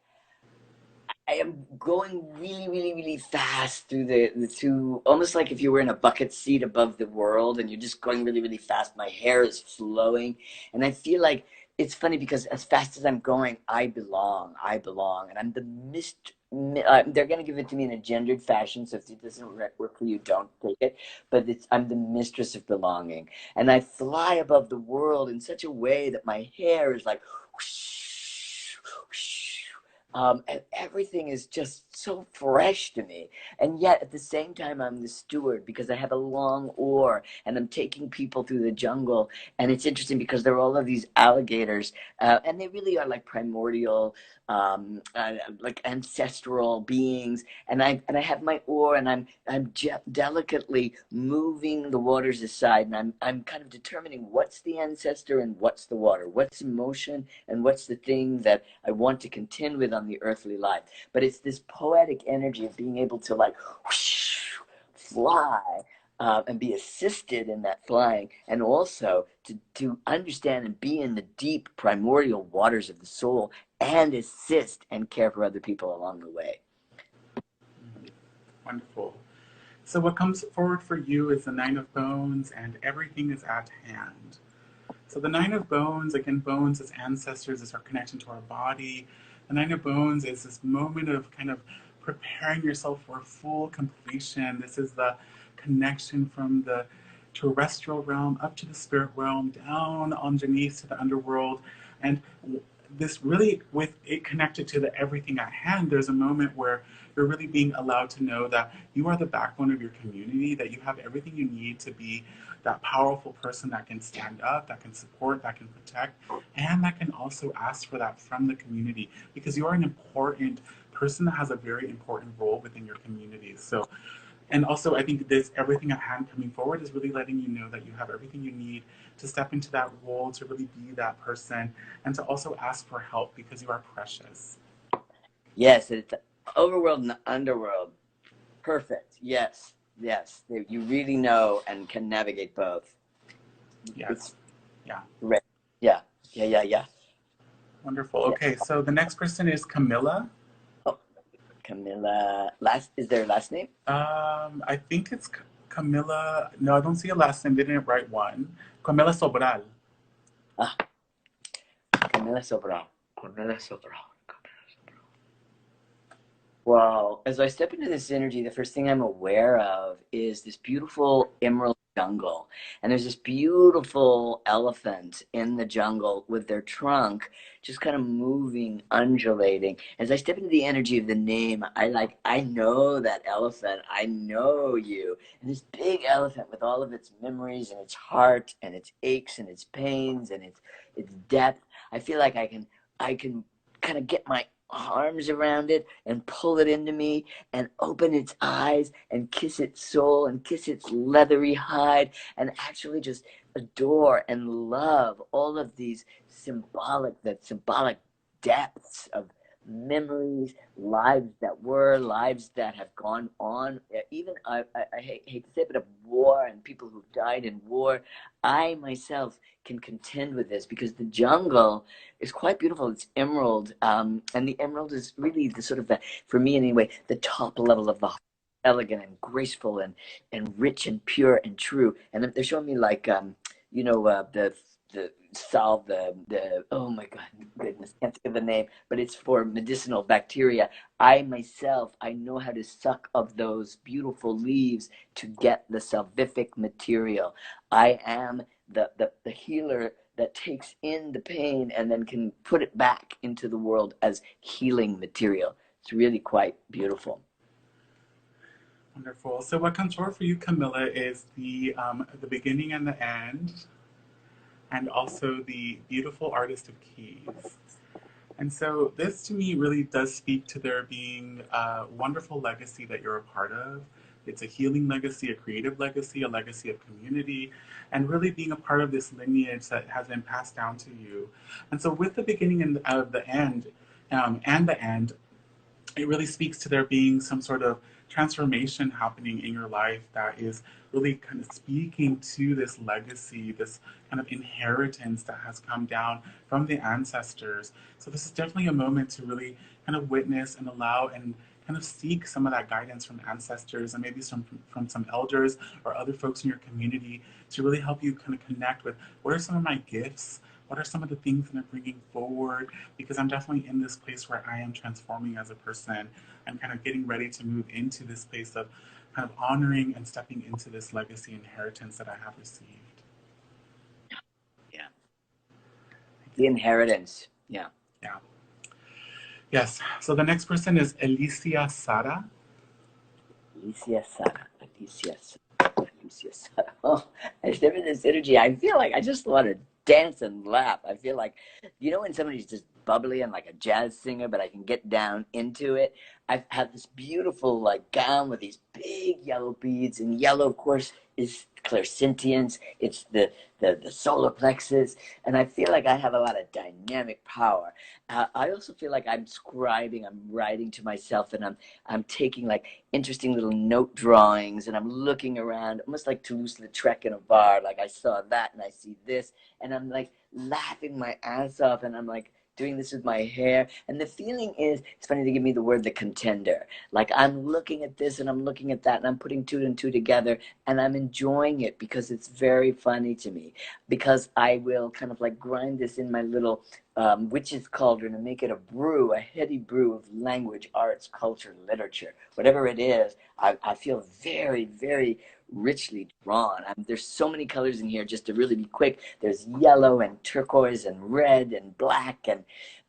I am going really, really, really fast through through almost like if you were in a bucket seat above the world and you're just going really, really fast. My hair is flowing, and I feel like it's funny because as fast as I'm going, I belong, and I'm the mist. They're gonna give it to me in a gendered fashion, so if it doesn't work for you, don't take it. But I'm the mistress of belonging, and I fly above the world in such a way that my hair is like. Whoosh, whoosh, and everything is just so fresh to me. And yet, at the same time, I'm the steward because I have a long oar and I'm taking people through the jungle. And it's interesting because there are all of these alligators, and they really are like primordial, like ancestral beings. And I have my oar, and I'm delicately moving the waters aside, and I'm kind of determining what's the ancestor and what's the water, what's emotion and what's the thing that I want to contend with on the earthly life. But it's this poetic energy of being able to like whoosh, fly, and be assisted in that flying, and also to understand and be in the deep primordial waters of the soul and assist and care for other people along the way. Wonderful. So what comes forward for you is the Nine of Bones, and everything is at hand. So the Nine of Bones, again, bones as ancestors, is our connection to our body. The Nine of Bones is this moment of kind of preparing yourself for full completion. This is the connection from the terrestrial realm up to the spirit realm, down underneath to the underworld. And this really, with it connected to the everything at hand, there's a moment where you're really being allowed to know that you are the backbone of your community, that you have everything you need to be that powerful person that can stand up, that can support, that can protect, and that can also ask for that from the community, because you are an important person that has a very important role within your community. So, and also I think this everything at hand coming forward is really letting you know that you have everything you need to step into that role, to really be that person, and to also ask for help because you are precious. Yes, it's overworld and underworld. Perfect. Yes. Yes. You really know and can navigate both. It's Yes. Yeah. great. Yeah. Yeah. Yeah. Yeah. Wonderful. Yeah. Okay, so the next person is Camilla. Oh, Camilla. Is their last name? I think it's Camilla. No, I don't see a last name. They didn't write one. Camilla Sobral. Ah, Camilla Sobral. Camilla Sobral. Well, as I step into this energy, the first thing I'm aware of is this beautiful emerald jungle. And there's this beautiful elephant in the jungle with their trunk just kind of moving, undulating. As I step into the energy of the name, I know that elephant. I know you. And this big elephant with all of its memories and its heart and its aches and its pains and its depth. I feel like I can kind of get my arms around it and pull it into me and open its eyes and kiss its soul and kiss its leathery hide and actually just adore and love all of these symbolic depths of memories, lives that were, lives that have gone on. Even I hate to say it, but of war and people who've died in war. I myself can contend with this because the jungle is quite beautiful. It's emerald, and the emerald is really the sort of the, for me anyway, the top level of the elegant and graceful and rich and pure and true. And they're showing me like the solve the oh my god goodness, can't think of the name, but it's for medicinal bacteria. I myself, I know how to suck of those beautiful leaves to get the salvific material. I am the healer that takes in the pain and then can put it back into the world as healing material. It's really quite beautiful. Wonderful. So what comes forward for you, Camilla, is the beginning and the end, and also the beautiful artist of keys. And so this to me really does speak to there being a wonderful legacy that you're a part of. It's a healing legacy, a creative legacy, a legacy of community, and really being a part of this lineage that has been passed down to you. And so with the beginning and of the end, and the end, it really speaks to there being some sort of transformation happening in your life that is really kind of speaking to this legacy, this kind of inheritance that has come down from the ancestors. So this is definitely a moment to really kind of witness and allow and kind of seek some of that guidance from ancestors and maybe from some elders or other folks in your community to really help you kind of connect with what are some of my gifts, what are some of the things that I'm bringing forward, because I'm definitely in this place where I am transforming as a person. I'm kind of getting ready to move into this space of kind of honoring and stepping into this legacy inheritance that I have received. Yeah. The inheritance. Yeah. Yeah. Yes. So the next person is Alicia Sara. Alicia Sara. Alicia Sara. Alicia Sara. Oh, I step in this energy. I feel like I just want to dance and laugh. I feel like, when somebody's just bubbly and like a jazz singer, but I can get down into it. I have this beautiful like gown with these big yellow beads, and yellow, of course, is clairsentience. It's the solar plexus, and I feel like I have a lot of dynamic power. I also feel like I'm scribing, I'm writing to myself, and I'm taking like interesting little note drawings, and I'm looking around, almost like Toulouse-Lautrec in a bar. Like I saw that, and I see this, and I'm like laughing my ass off, and I'm like doing this with my hair. And the feeling is, it's funny to give me the word the contender. Like I'm looking at this and I'm looking at that, and I'm putting two and two together, and I'm enjoying it because it's very funny to me. Because I will kind of like grind this in my little witch's cauldron and make it a brew, a heady brew of language, arts, culture, literature, whatever it is. I feel very, very richly drawn. There's so many colors in here. Just to really be quick, there's yellow and turquoise and red and black, and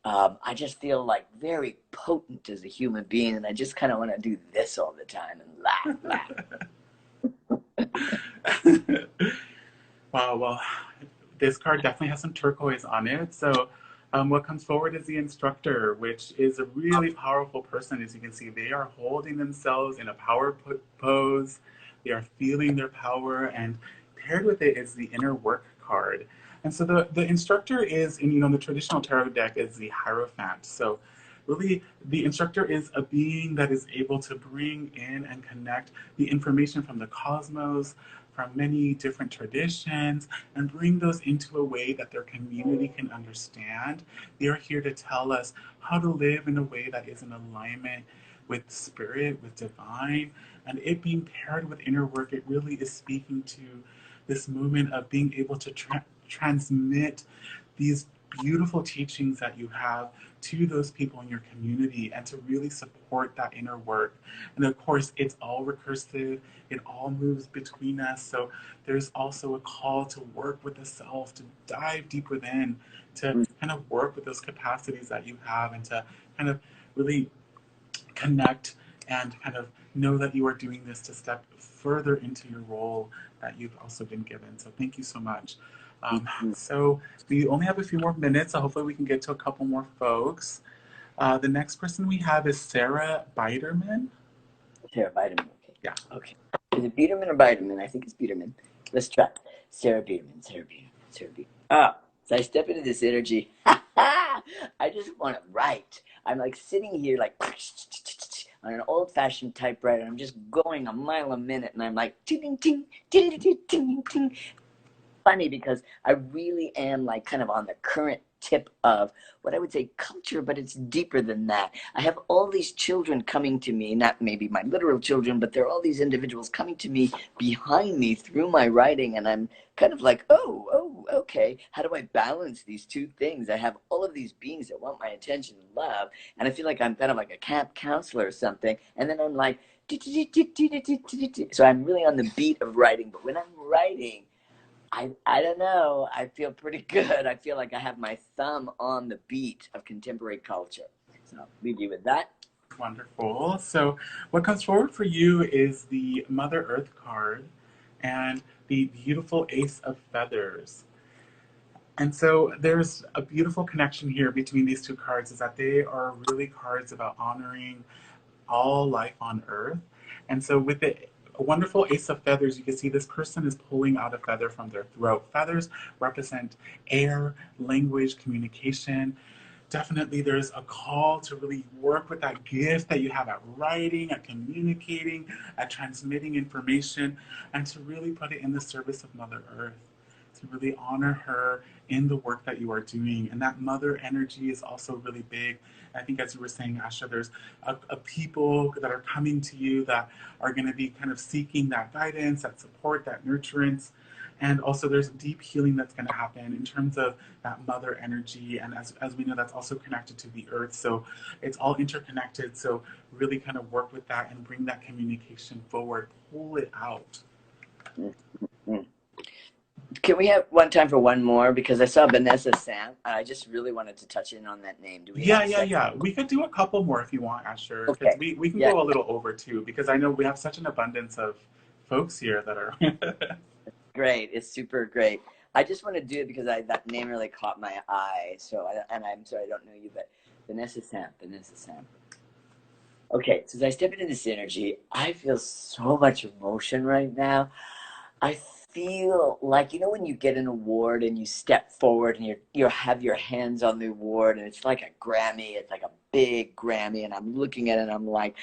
I just feel like very potent as a human being, and I just kind of want to do this all the time and laugh. Wow, well, this card definitely has some turquoise on it. So what comes forward is the instructor, which is a really powerful person. As you can see, they are holding themselves in a power pose. They are feeling their power, and paired with it is the inner work card. And so the instructor is, in the traditional tarot deck is the Hierophant. So really, the instructor is a being that is able to bring in and connect the information from the cosmos, from many different traditions, and bring those into a way that their community can understand. They are here to tell us how to live in a way that is in alignment with spirit, with divine, and it being paired with inner work, it really is speaking to this movement of being able to transmit these beautiful teachings that you have to those people in your community and to really support that inner work. And of course, it's all recursive, it all moves between us. So there's also a call to work with the self, to dive deep within, to kind of work with those capacities that you have, and to kind of really connect and kind of know that you are doing this to step further into your role that you've also been given. So thank you so much. So we only have a few more minutes, so hopefully we can get to a couple more folks. The next person we have is Sarah Biderman. Sarah Biderman. Okay. Yeah. Okay. Is it Biederman or Biderman? I think it's Biederman. Let's try. Sarah Biederman. So I step into this energy. I just want to write. I'm like sitting here like on an old-fashioned typewriter. I'm just going a mile a minute, and I'm like ting ting ting ting ting ting. Funny because I really am like kind of on the current tip of what I would say culture, but it's deeper than that. I have all these children coming to me, not maybe my literal children, but there are all these individuals coming to me behind me through my writing, and I'm kind of like, oh, okay, how do I balance these two things? I have all of these beings that want my attention and love, and I feel like I'm kind of like a camp counselor or something, and then I'm like, so I'm really on the beat of writing, but when I'm writing, I don't know. I feel pretty good. I feel like I have my thumb on the beat of contemporary culture. So I'll leave you with that. Wonderful. So what comes forward for you is the Mother Earth card and the beautiful Ace of Feathers. And so there's a beautiful connection here between these two cards, is that they are really cards about honoring all life on Earth. And so with the a wonderful Ace of Feathers, you can see this person is pulling out a feather from their throat. Feathers represent air, language, communication. Definitely there's a call to really work with that gift that you have at writing, at communicating, at transmitting information, and to really put it in the service of Mother Earth, to really honor her in the work that you are doing. And that mother energy is also really big. I think, as you were saying, Asha, there's a people that are coming to you that are going to be kind of seeking that guidance, that support, that nurturance. And also there's deep healing that's going to happen in terms of that mother energy. And as we know, that's also connected to the earth. So it's all interconnected. So really kind of work with that and bring that communication forward, pull it out. Mm-hmm. Can we have one time for one more? Because I saw Vanessa Sam, and I just really wanted to touch in on that name. Do we Yeah. We could do a couple more if you want, Asher. Because okay. we can go a little over too, because I know we have such an abundance of folks here that are Great. It's super great. I just want to do it because that name really caught my eye. So, and I'm sorry I don't know you, but Vanessa Sam. Okay, so as I step into this energy, I feel so much emotion right now. I feel like, you know, when you get an award and you step forward and you have your hands on the award and it's like a Grammy, it's like a big Grammy, and I'm looking at it and I'm like,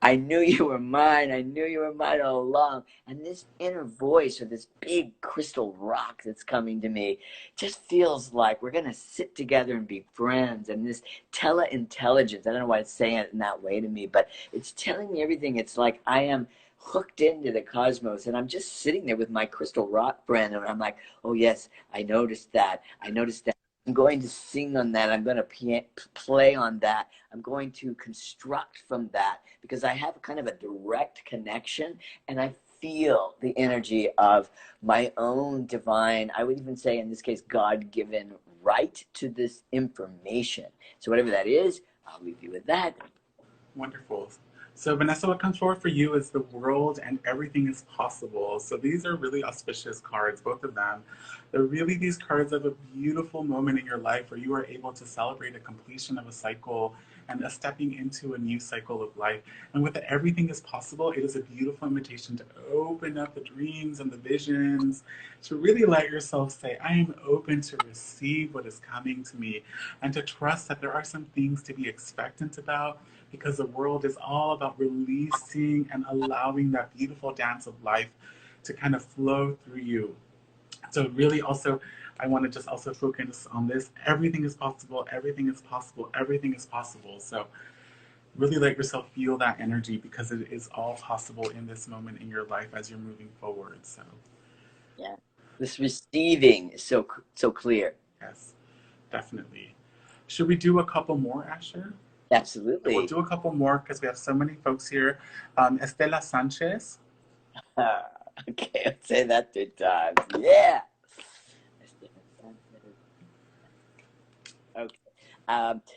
I knew you were mine. I knew you were mine all along. And this inner voice or this big crystal rock that's coming to me just feels like we're going to sit together and be friends. And this tele-intelligence, I don't know why it's saying it in that way to me, but it's telling me everything. It's like I am hooked into the cosmos, and I'm just sitting there with my crystal rock friend, and I'm like, oh yes, I noticed that. I'm going to sing on that. I'm going to play on that. I'm going to construct from that because I have kind of a direct connection, and I feel the energy of my own divine, I would even say in this case, God-given right to this information. So whatever that is, I'll leave you with that. Wonderful. So, Vanessa, what comes forward for you is the world and everything is possible. So, these are really auspicious cards, both of them. They're really these cards of a beautiful moment in your life where you are able to celebrate a completion of a cycle and a stepping into a new cycle of life. And with the everything is possible, it is a beautiful invitation to open up the dreams and the visions, to really let yourself say, I am open to receive what is coming to me, and to trust that there are some things to be expectant about, because the world is all about releasing and allowing that beautiful dance of life to kind of flow through you. So really also, I want to just also focus on this. Everything is possible, everything is possible, everything is possible. So really let yourself feel that energy, because it is all possible in this moment in your life as you're moving forward. So Yeah. This receiving is so clear. yes, definitely. Should we do a couple more, Asher? We'll Absolutely. do a couple more because we have so many folks here. Estela Sanchez. Uh, okay, I'll say that 3 times. Yeah. Okay.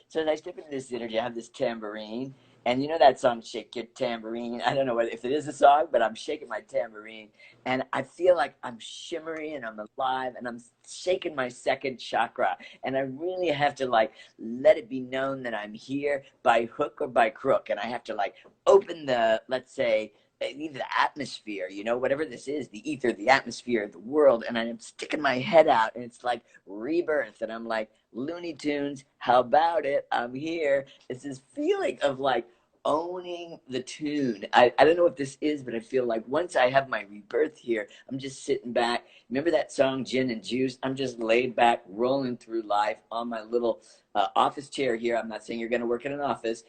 So as I step into this energy, I have this tambourine. And you know that song, Shake Your Tambourine? I don't know if it is a song, but I'm shaking my tambourine. And I feel like I'm shimmering and I'm alive and I'm shaking my second chakra. And I really have to like let it be known that I'm here by hook or by crook. And I have to like open the, let's say, either the atmosphere, you know, whatever this is, the ether, the atmosphere, the world. And I'm sticking my head out and it's like rebirth. And I'm like, Looney Tunes, how about it? I'm here. It's this feeling of like owning the tune. I don't know what this is, but I feel like once I have my rebirth here, I'm just sitting back. Remember that song, Gin and Juice? I'm just laid back, rolling through life on my little office chair here. I'm not saying you're going to work in an office.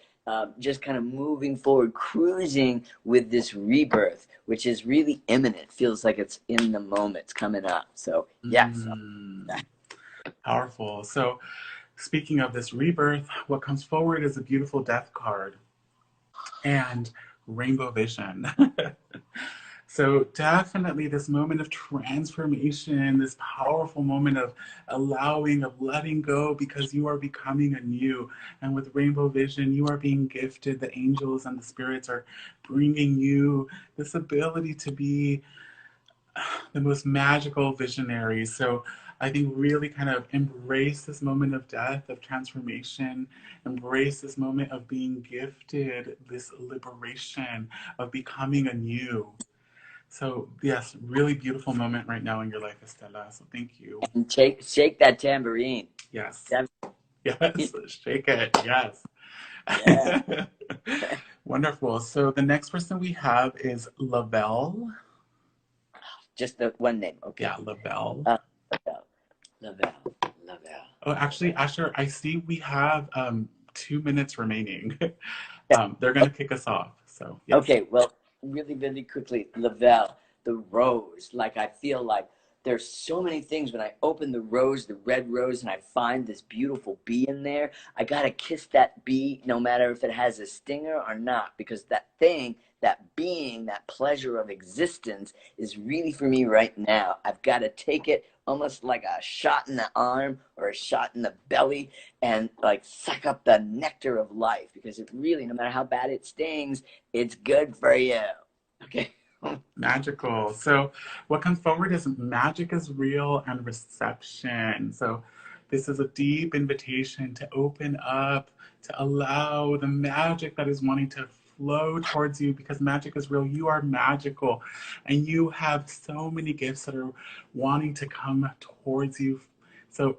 Just kind of moving forward, cruising with this rebirth, which is really imminent. Feels like it's in the moment, it's coming up. So, yes. Mm, powerful. So, speaking of this rebirth, what comes forward is a beautiful death card and rainbow vision. So definitely this moment of transformation, this powerful moment of allowing, of letting go, because you are becoming anew. And with rainbow vision, you are being gifted. The angels and the spirits are bringing you this ability to be the most magical visionary. So I think really kind of embrace this moment of death, of transformation, embrace this moment of being gifted, this liberation, of becoming anew. So yes, really beautiful moment right now in your life, Estela. So thank you. And shake that tambourine. Yes. Definitely. Yes. Shake it. Yes. Yeah. Wonderful. So the next person we have is Lavelle. Just the one name. Okay. Yeah, Lavelle. Lavelle. Lavelle. Lavelle. Oh, actually, Lavelle. Asher, I see we have 2 minutes remaining. Yeah. They're going to kick us off. So, yes. Okay, well, really, really quickly, Lavelle, the rose. Like, I feel like there's so many things when I open the rose, the red rose, and I find this beautiful bee in there. I gotta kiss that bee, no matter if it has a stinger or not, because that thing, that being, that pleasure of existence is really for me right now. I've got to take it almost like a shot in the arm or a shot in the belly and like suck up the nectar of life, because it really, no matter how bad it stings, it's good for you. Okay. Magical. So, what comes forward is magic is real and reception. So, this is a deep invitation to open up, to allow the magic that is wanting to flow towards you, because magic is real. You are magical and you have so many gifts that are wanting to come towards you. So,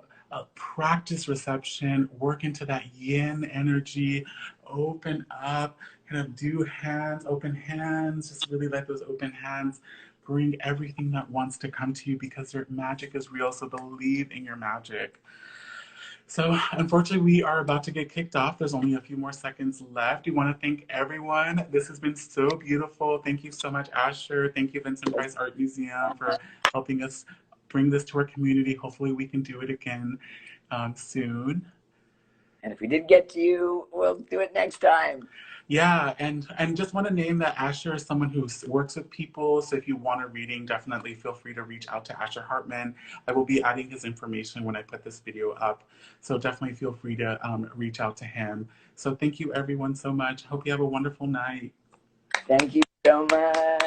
practice reception, work into that yin energy, open up, kind of do hands, open hands, just really let those open hands bring everything that wants to come to you, because your magic is real. So believe in your magic. So unfortunately, we are about to get kicked off. There's only a few more seconds left. We want to thank everyone. This has been so beautiful. Thank you so much, Asher. Thank you, Vincent Price Art Museum, for helping us bring this to our community. Hopefully we can do it again soon. And if we didn't get to you, we'll do it next time. Yeah, and just want to name that Asher is someone who works with people. So if you want a reading, definitely feel free to reach out to Asher Hartman. I will be adding his information when I put this video up. So definitely feel free to reach out to him. So thank you everyone so much. Hope you have a wonderful night. Thank you so much.